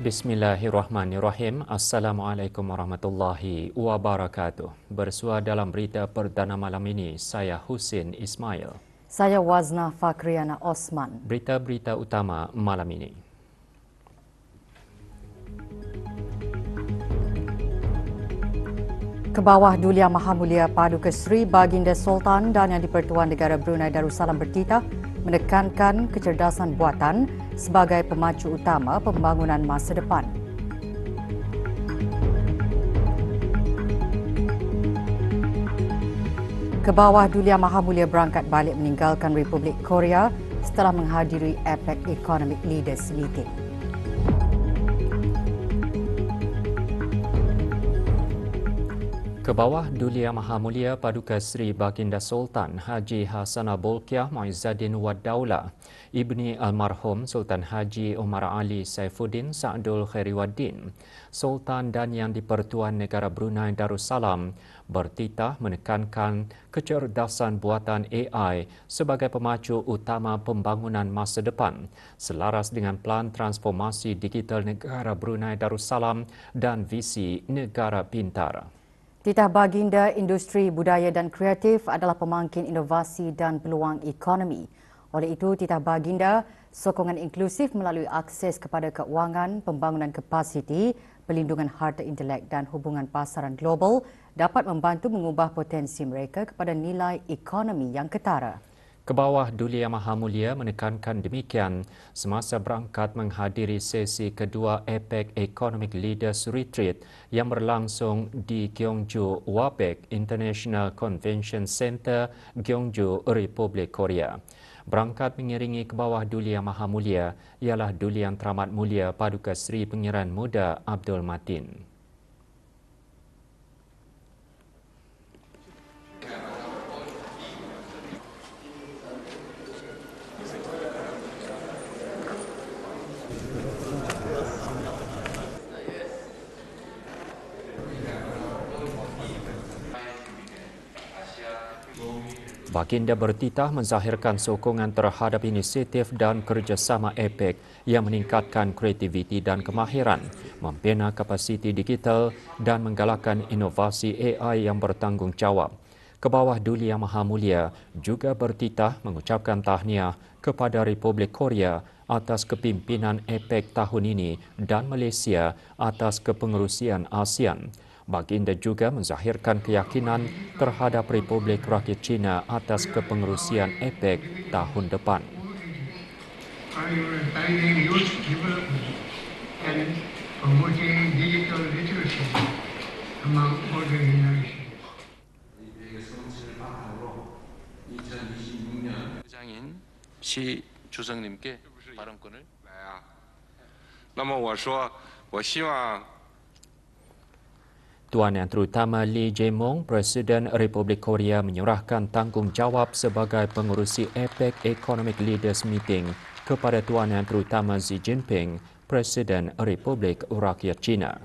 Bismillahirrahmanirrahim. Assalamualaikum warahmatullahi wabarakatuh. Bersua dalam berita perdana malam ini, saya Husin Ismail. Saya Wazna Fakriana Osman. Berita-berita utama malam ini. Kebawah Duli Yang Maha Mulia Paduka Seri Baginda Sultan dan Yang di-Pertuan Negara Brunei Darussalam bertitah menekankan kecerdasan buatan sebagai pemacu utama pembangunan masa depan. Kebawah Duli Yang Maha Mulia berangkat balik meninggalkan Republik Korea setelah menghadiri APEC Economic Leaders Meeting. Kebawah Duli Yang Maha Mulia Paduka Seri Baginda Sultan Haji Hassanal Bolkiah Muizzaddin Wad Daulah, Ibni Almarhum Sultan Haji Umar Ali Saifuddin Sa'dul Khairiwaddin, Sultan dan Yang di-Pertuan Negara Brunei Darussalam bertitah menekankan kecerdasan buatan AI sebagai pemacu utama pembangunan masa depan selaras dengan Pelan Transformasi Digital Negara Brunei Darussalam dan visi Negara Pintar. Titah Baginda Industri Budaya dan Kreatif adalah pemangkin inovasi dan peluang ekonomi. Oleh itu, Titah Baginda sokongan inklusif melalui akses kepada keuangan, pembangunan kapasiti, pelindungan harta intelek dan hubungan pasaran global dapat membantu mengubah potensi mereka kepada nilai ekonomi yang ketara. Kebawah Duli Yang Maha Mulia menekankan demikian semasa berangkat menghadiri sesi kedua APEC Economic Leaders Retreat yang berlangsung di Gyeongju WAPEC International Convention Center, Gyeongju, Republik Korea. Berangkat mengiringi Kebawah Duli Yang Maha Mulia ialah Duli Yang Teramat Mulia Paduka Seri Pangeran Muda Abdul Matin. Baginda bertitah menzahirkan sokongan terhadap inisiatif dan kerjasama APEC yang meningkatkan kreativiti dan kemahiran, membina kapasiti digital dan menggalakkan inovasi AI yang bertanggungjawab. Kebawah Duli Yang Maha Mulia juga bertitah mengucapkan tahniah kepada Republik Korea atas kepimpinan APEC tahun ini dan Malaysia atas kepengerusian ASEAN. Baginda juga menzahirkan keyakinan terhadap Republik Rakyat China atas kepengerusian APEC tahun depan. 회장인 시 주석님께 발언권을. 那么我说，我希望 Tuan Yang Terutama Lee Jae-myung, Presiden Republik Korea menyerahkan tanggungjawab sebagai pengurusi APEC Economic Leaders Meeting kepada Tuan Yang Terutama Xi Jinping, Presiden Republik Rakyat China.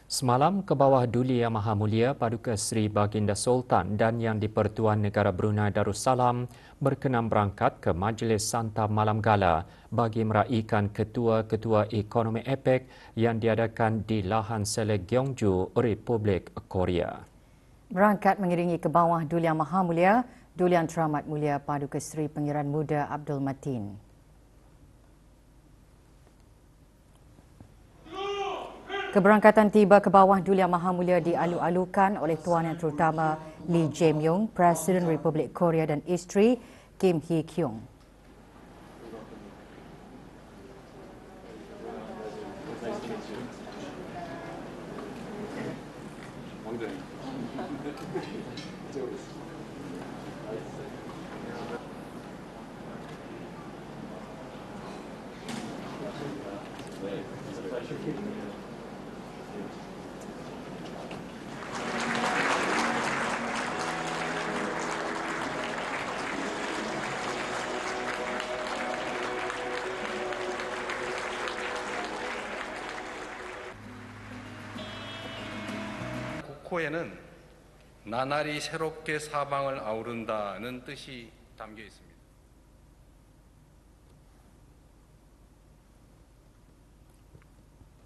Semalam, Kebawah Duli Yang Maha Mulia Paduka Seri Baginda Sultan dan Yang di-Pertuan Negara Brunei Darussalam berkenan berangkat ke Majlis Santap Malam Gala bagi meraihkan ketua-ketua ekonomi APEC yang diadakan di lahan selek Gyeongju, Republik Korea. Berangkat mengiringi Kebawah Duli Yang Maha Mulia, Duli Yang Teramat Mulia Paduka Seri Pangeran Muda Abdul Matin. Keberangkatan tiba ke bawah Duli Yang Maha Mulia dialu-alukan oleh Tuan Yang Terutama Lee Jae-myung, Presiden Republik Korea dan isteri Kim Hee-kyung. 코에는 나날이 새롭게 사방을 아우른다는 뜻이 담겨 있습니다.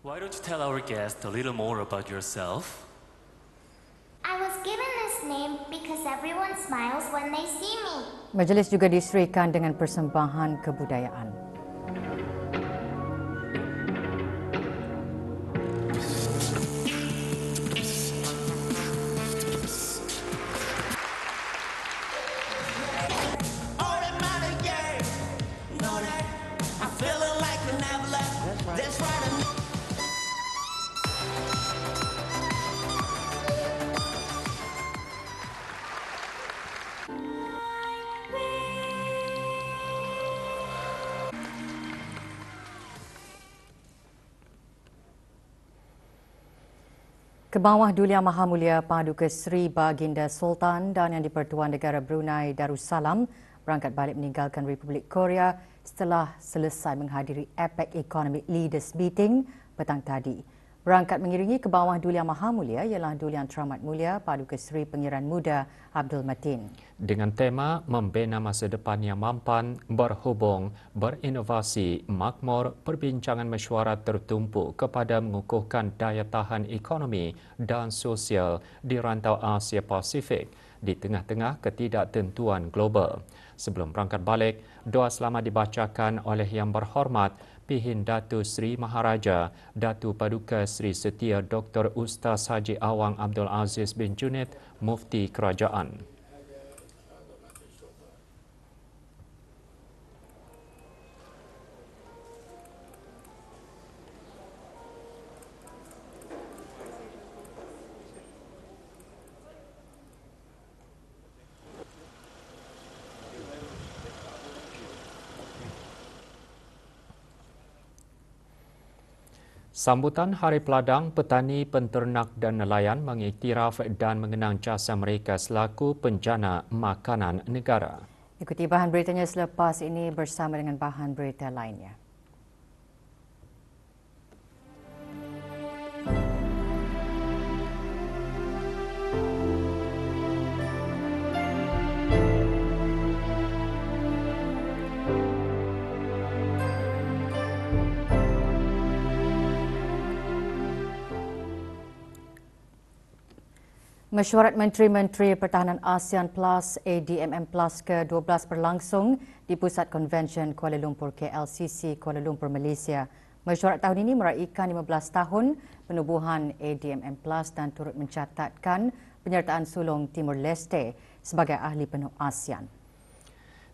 Why don't you tell our guest a little more about yourself? I was given this name because everyone smiles when they see me. Majlis juga diserikan dengan persembahan kebudayaan. Kebawah Duli Yang Maha Mulia Paduka Seri Baginda Sultan dan Yang di-Pertuan Negara Brunei Darussalam berangkat balik meninggalkan Republik Korea setelah selesai menghadiri APEC Economic Leaders Meeting petang tadi. Berangkat mengiringi Kebawah Duli Yang Maha Mulia ialah Duli Yang Teramat Mulia Paduka Seri Pangeran Muda Abdul Matin. Dengan tema Membina Masa Depan yang Mampan, Berhubung, Berinovasi, Makmur, perbincangan mesyuarat tertumpu kepada mengukuhkan daya tahan ekonomi dan sosial di rantau Asia Pasifik di tengah-tengah ketidaktentuan global. Sebelum berangkat balik, doa selamat dibacakan oleh Yang Berhormat Pihin Datu Seri Maharaja, Datu Paduka Seri Setia Dr. Ustaz Haji Awang Abdul Aziz bin Junid, Mufti Kerajaan. Sambutan Hari Peladang, petani, penternak dan nelayan mengiktiraf dan mengenang jasa mereka selaku penjana makanan negara. Ikuti bahan beritanya selepas ini bersama dengan bahan berita lainnya. Mesyuarat Menteri-Menteri Pertahanan ASEAN Plus ADMM Plus ke-12 berlangsung di Pusat Konvensyen Kuala Lumpur KLCC Kuala Lumpur, Malaysia. Mesyuarat tahun ini meraikan 15 tahun penubuhan ADMM Plus dan turut mencatatkan penyertaan sulung Timur Leste sebagai ahli penuh ASEAN.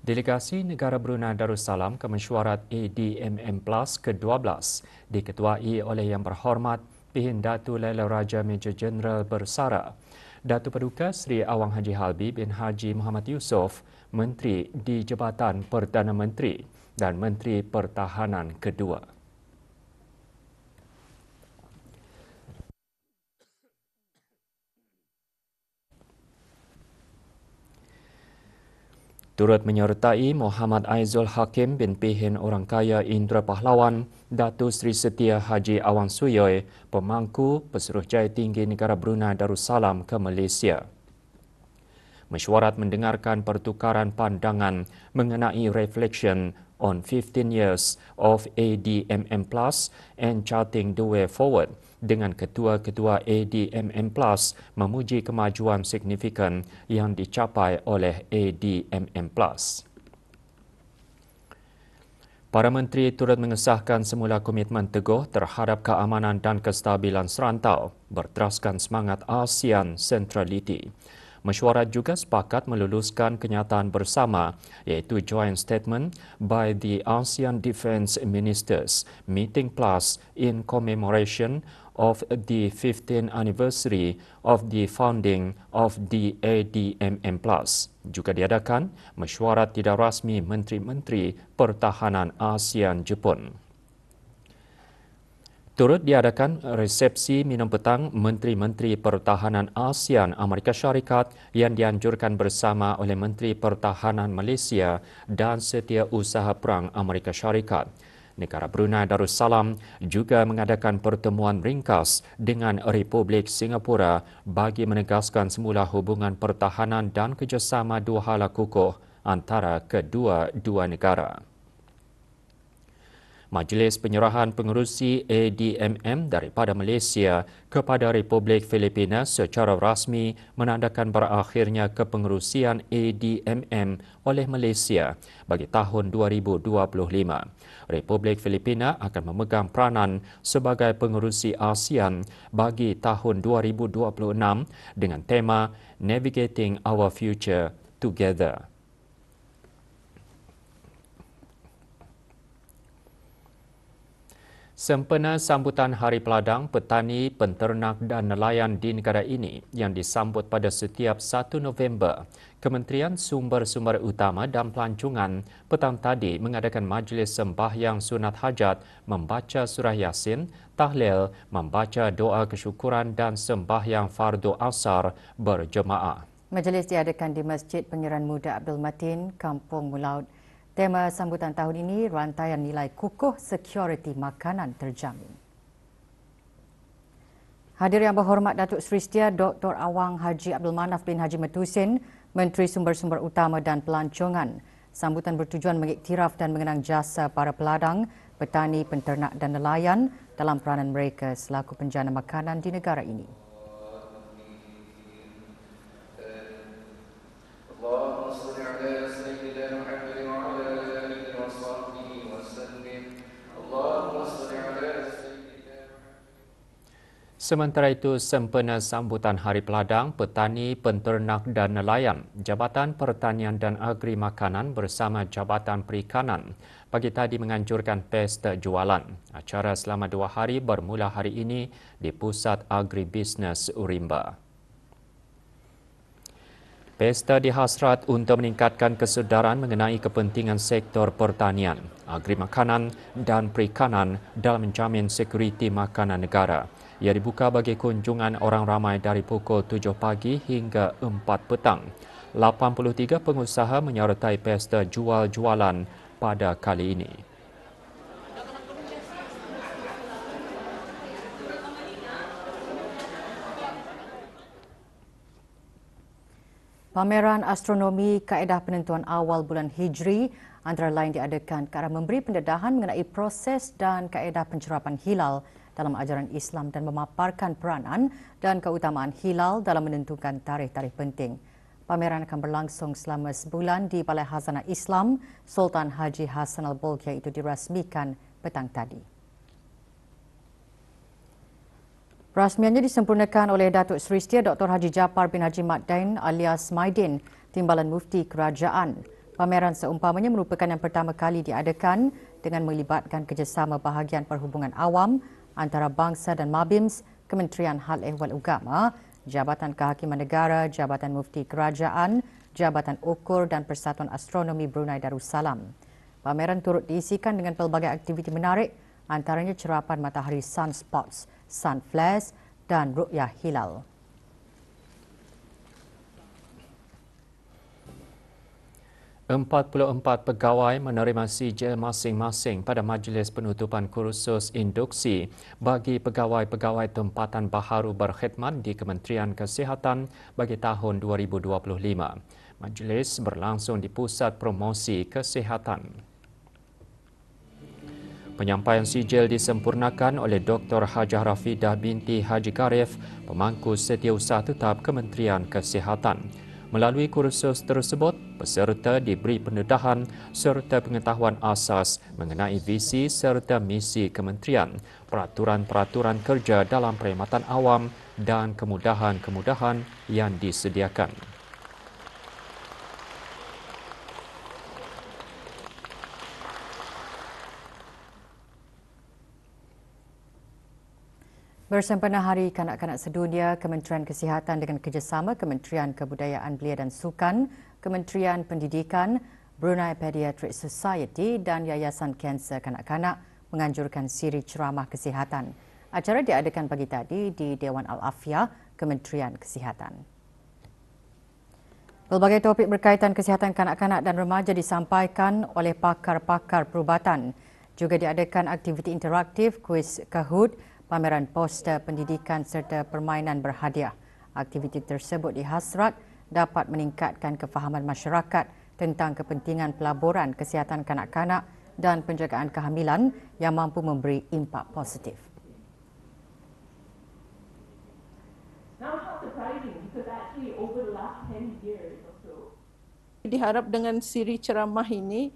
Delegasi negara Brunei Darussalam ke mesyuarat ADMM Plus ke-12 diketuai oleh Yang Berhormat Pihin Datu Laila Raja Major Jeneral Bersara, Datu Paduka Seri Awang Haji Halbi bin Haji Muhammad Yusof, Menteri di Jabatan Perdana Menteri dan Menteri Pertahanan kedua. Turut menyertai Muhammad Aizul Hakim bin Pihin Orang Kaya Indra Pahlawan, Datu Seri Setia Haji Awang Suyoy, pemangku Pesuruhjaya Tinggi Negara Brunei Darussalam ke Malaysia. Mesyuarat mendengarkan pertukaran pandangan mengenai reflection on 15 years of ADMM Plus and charting the way forward dengan ketua-ketua ADMM Plus memuji kemajuan signifikan yang dicapai oleh ADMM Plus. Para menteri turut mengesahkan semula komitmen teguh terhadap keamanan dan kestabilan serantau, berteraskan semangat ASEAN Centrality. Mesyuarat juga sepakat meluluskan kenyataan bersama iaitu Joint Statement by the ASEAN Defence Ministers Meeting Plus in commemoration of the 15th anniversary of the founding of the ADMM Plus. Juga diadakan mesyuarat tidak rasmi Menteri-Menteri Pertahanan ASEAN Jepun. Turut diadakan resepsi minum petang Menteri-Menteri Pertahanan ASEAN Amerika Syarikat yang dianjurkan bersama oleh Menteri Pertahanan Malaysia dan Setiausaha Perang Amerika Syarikat. Negara Brunei Darussalam juga mengadakan pertemuan ringkas dengan Republik Singapura bagi menegaskan semula hubungan pertahanan dan kerjasama dua hala kukuh antara kedua-dua negara. Majlis Penyerahan Pengerusi ADMM daripada Malaysia kepada Republik Filipina secara rasmi menandakan berakhirnya kepengerusian ADMM oleh Malaysia bagi tahun 2025. Republik Filipina akan memegang peranan sebagai pengerusi ASEAN bagi tahun 2026 dengan tema Navigating Our Future Together. Sempena sambutan Hari Peladang, petani, penternak dan nelayan di negara ini yang disambut pada setiap 1 November, Kementerian Sumber-Sumber Utama dan Pelancongan petang tadi mengadakan majlis sembahyang sunat hajat, membaca surah Yasin, tahlil, membaca doa kesyukuran dan sembahyang fardu asar berjemaah. Majlis diadakan di Masjid Pengiran Muda Abdul Matin, Kampung Mulaud. Tema sambutan tahun ini, rantaian nilai kukuh sekuriti makanan terjamin. Hadir yang berhormat Datuk Seri Setia Dr. Awang Haji Abdul Manaf bin Haji Matusin, Menteri Sumber-Sumber Utama dan Pelancongan. Sambutan bertujuan mengiktiraf dan mengenang jasa para peladang, petani, penternak dan nelayan dalam peranan mereka selaku penjana makanan di negara ini. Sementara itu, sempena sambutan Hari Peladang, petani, penternak dan nelayan, Jabatan Pertanian dan Agri Makanan bersama Jabatan Perikanan pagi tadi menganjurkan pesta jualan. Acara selama 2 hari bermula hari ini di Pusat Agribisnes Urimba. Pesta dihasrat untuk meningkatkan kesedaran mengenai kepentingan sektor pertanian, agri makanan dan perikanan dalam menjamin sekuriti makanan negara. Ia dibuka bagi kunjungan orang ramai dari pukul 7 pagi hingga 4 petang. 83 pengusaha menyertai pesta jual-jualan pada kali ini. Pameran astronomi kaedah penentuan awal bulan Hijri antara lain diadakan ke arah memberi pendedahan mengenai proses dan kaedah pencerapan hilal dalam ajaran Islam dan memaparkan peranan dan keutamaan hilal dalam menentukan tarikh-tarikh penting. Pameran akan berlangsung selama sebulan di Balai Khazanah Islam Sultan Haji Hassan Al-Bolkiah itu dirasmikan petang tadi. Rasmiannya disempurnakan oleh Datuk Seri Setia Dr. Haji Japar bin Haji Mat Dain alias Maidin, Timbalan Mufti Kerajaan. Pameran seumpamanya merupakan yang pertama kali diadakan dengan melibatkan kerjasama bahagian perhubungan awam antara bangsa dan Mabims, Kementerian Hal Ehwal Agama, Jabatan Kehakiman Negara, Jabatan Mufti Kerajaan, Jabatan Ukur dan Persatuan Astronomi Brunei Darussalam. Pameran turut diisikan dengan pelbagai aktiviti menarik, antaranya cerapan matahari sunspots, sun flares dan ru'yah hilal. Empat 44 pegawai menerima sijil masing-masing pada majlis penutupan kursus induksi bagi pegawai-pegawai tempatan baharu berkhidmat di Kementerian Kesihatan bagi tahun 2025. Majlis berlangsung di Pusat Promosi Kesihatan. Penyampaian sijil disempurnakan oleh Dr. Hajah Rafidah binti Haji Karif, pemangku Setiausaha Tetap Kementerian Kesihatan. Melalui kursus tersebut, peserta diberi pendedahan serta pengetahuan asas mengenai visi serta misi kementerian, peraturan-peraturan kerja dalam perkhidmatan awam dan kemudahan-kemudahan yang disediakan. Bersempena Hari Kanak-Kanak Sedunia, Kementerian Kesihatan dengan kerjasama Kementerian Kebudayaan Belia dan Sukan, Kementerian Pendidikan, Brunei Pediatric Society dan Yayasan Kanser Kanak-Kanak menganjurkan siri ceramah kesihatan. Acara diadakan pagi tadi di Dewan Al-Afiah, Kementerian Kesihatan. Pelbagai topik berkaitan kesihatan kanak-kanak dan remaja disampaikan oleh pakar-pakar perubatan. Juga diadakan aktiviti interaktif, kuis Kahoot, pameran poster pendidikan serta permainan berhadiah. Aktiviti tersebut dihasrat dapat meningkatkan kefahaman masyarakat tentang kepentingan pelaburan kesihatan kanak-kanak dan penjagaan kehamilan yang mampu memberi impak positif. Diharap dengan siri ceramah ini,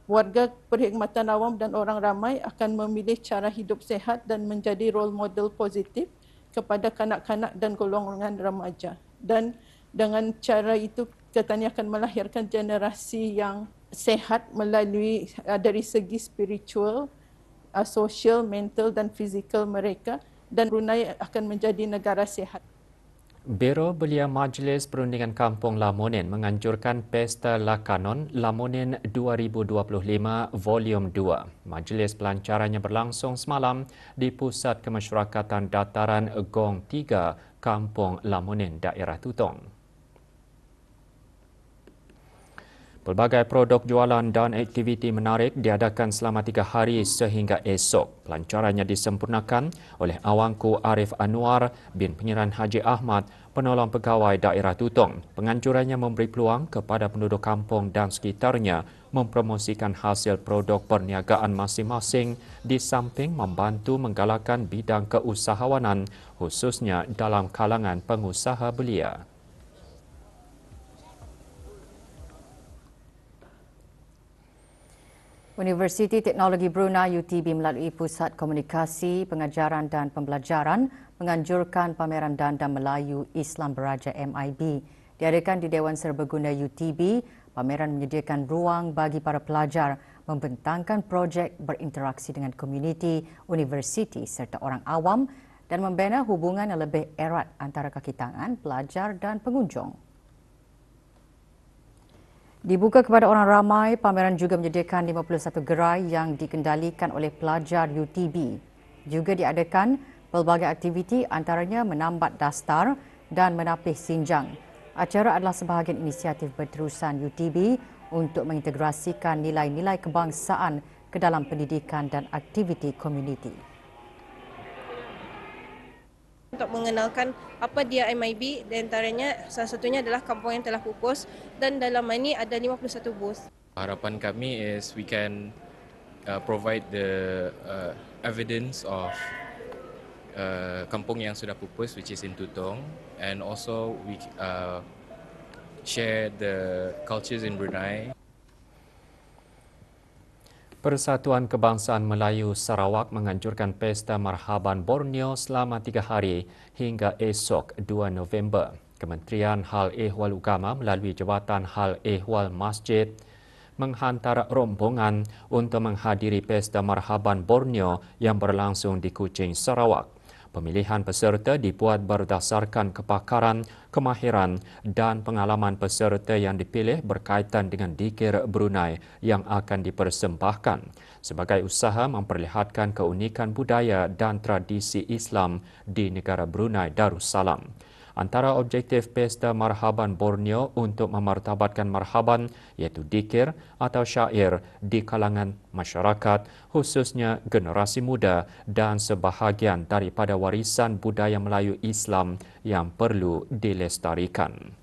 warga perkhidmatan awam dan orang ramai akan memilih cara hidup sehat dan menjadi role model positif kepada kanak-kanak dan golongan remaja. Dan dengan cara itu, kita ini akan melahirkan generasi yang sehat melalui dari segi spiritual, sosial, mental dan fizikal mereka, dan Brunei akan menjadi negara sehat. Biro Belia Majlis Perundingan Kampung Lamonen menganjurkan Pesta Lakanon Lamonen 2025 Volume 2. Majlis pelancarannya berlangsung semalam di Pusat Kemasyarakatan Dataran Gong 3, Kampung Lamonen, daerah Tutong. Pelbagai produk jualan dan aktiviti menarik diadakan selama 3 hari sehingga esok. Pelancarannya disempurnakan oleh Awangku Arif Anwar bin Penyiran Haji Ahmad, penolong pegawai daerah Tutong. Penganjurannya memberi peluang kepada penduduk kampung dan sekitarnya mempromosikan hasil produk perniagaan masing-masing di samping membantu menggalakkan bidang keusahawanan khususnya dalam kalangan pengusaha belia. Universiti Teknologi Brunei UTB melalui Pusat Komunikasi, Pengajaran dan Pembelajaran menganjurkan pameran Danda Melayu Islam Beraja MIB. Diadakan di Dewan Serbaguna UTB, pameran menyediakan ruang bagi para pelajar membentangkan projek berinteraksi dengan komuniti, universiti serta orang awam dan membina hubungan yang lebih erat antara kaki tangan, pelajar dan pengunjung. Dibuka kepada orang ramai, pameran juga menyediakan 51 gerai yang dikendalikan oleh pelajar UTB. Juga diadakan pelbagai aktiviti antaranya menambat dastar dan menapis sinjang. Acara adalah sebahagian inisiatif berterusan UTB untuk mengintegrasikan nilai-nilai kebangsaan ke dalam pendidikan dan aktiviti komuniti. Untuk mengenalkan apa dia MIB, di antaranya salah satunya adalah kampung yang telah pupus dan dalam ini ada 51 booth. Harapan kami is we can provide the evidence of kampung yang sudah pupus, which is in Tutong, and also we share the cultures in Brunei. Persatuan Kebangsaan Melayu Sarawak menganjurkan Pesta Marhaban Borneo selama 3 hari hingga esok 2 November. Kementerian Hal Ehwal Agama melalui Jabatan Hal Ehwal Masjid menghantar rombongan untuk menghadiri Pesta Marhaban Borneo yang berlangsung di Kuching, Sarawak. Pemilihan peserta dibuat berdasarkan kepakaran, kemahiran dan pengalaman peserta yang dipilih berkaitan dengan dikir Brunei yang akan dipersembahkan sebagai usaha memperlihatkan keunikan budaya dan tradisi Islam di negara Brunei Darussalam. Antara objektif Pesta Marhaban Borneo untuk memartabatkan marhaban iaitu dikir atau syair di kalangan masyarakat, khususnya generasi muda dan sebahagian daripada warisan budaya Melayu Islam yang perlu dilestarikan.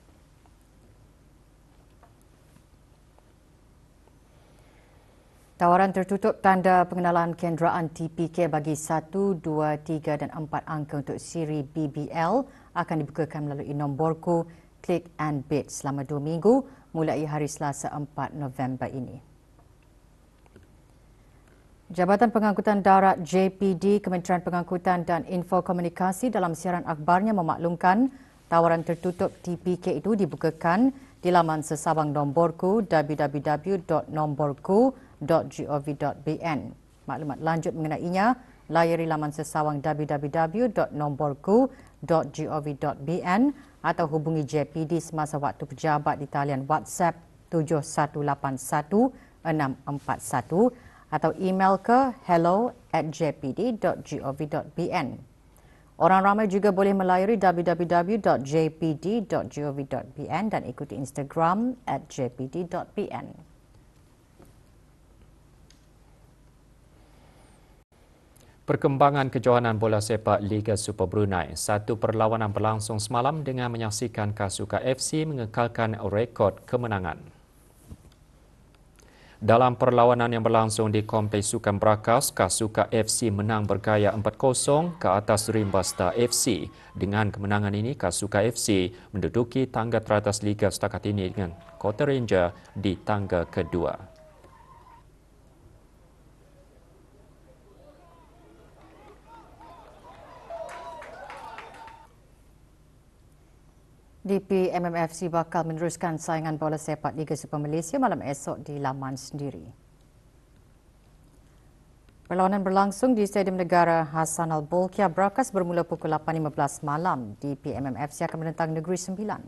Tawaran tertutup tanda pengenalan kenderaan TPK bagi 1, 2, 3 dan 4 angka untuk siri BBL akan dibukakan melalui nombor ku Click and Bid selama 2 minggu mulai hari Selasa 4 November ini. Jabatan Pengangkutan Darat JPD, Kementerian Pengangkutan dan Infokomunikasi dalam siaran akhbarnya memaklumkan tawaran tertutup TPK itu dibukakan di laman sesabang nomborku www.nomborku.gov.bn. Maklumat lanjut mengenainya, layari laman sesawang www.nomborku.gov.bn atau hubungi JPD semasa waktu pejabat di talian WhatsApp 7181 atau email ke hello@jpd.gov.bn. Orang ramai juga boleh melayari www.jpd.gov.bn dan ikuti Instagram @jpd.bn. Perkembangan kejohanan bola sepak Liga Super Brunei. Satu perlawanan berlangsung semalam dengan menyaksikan Kasuka FC mengekalkan rekod kemenangan. Dalam perlawanan yang berlangsung di Kompleks Sukan Berakas, Kasuka FC menang bergaya 4-0 ke atas Rimba Star FC. Dengan kemenangan ini, Kasuka FC menduduki tangga teratas Liga setakat ini dengan Kota Ranger di tangga kedua. DP MMFC bakal meneruskan saingan bola sepak Liga Super Malaysia malam esok di laman sendiri. Perlawanan berlangsung di Stadium Negara Hassan Al-Bolkiah Berakas bermula pukul 8.15 malam. DP MMFC akan menentang Negeri Sembilan.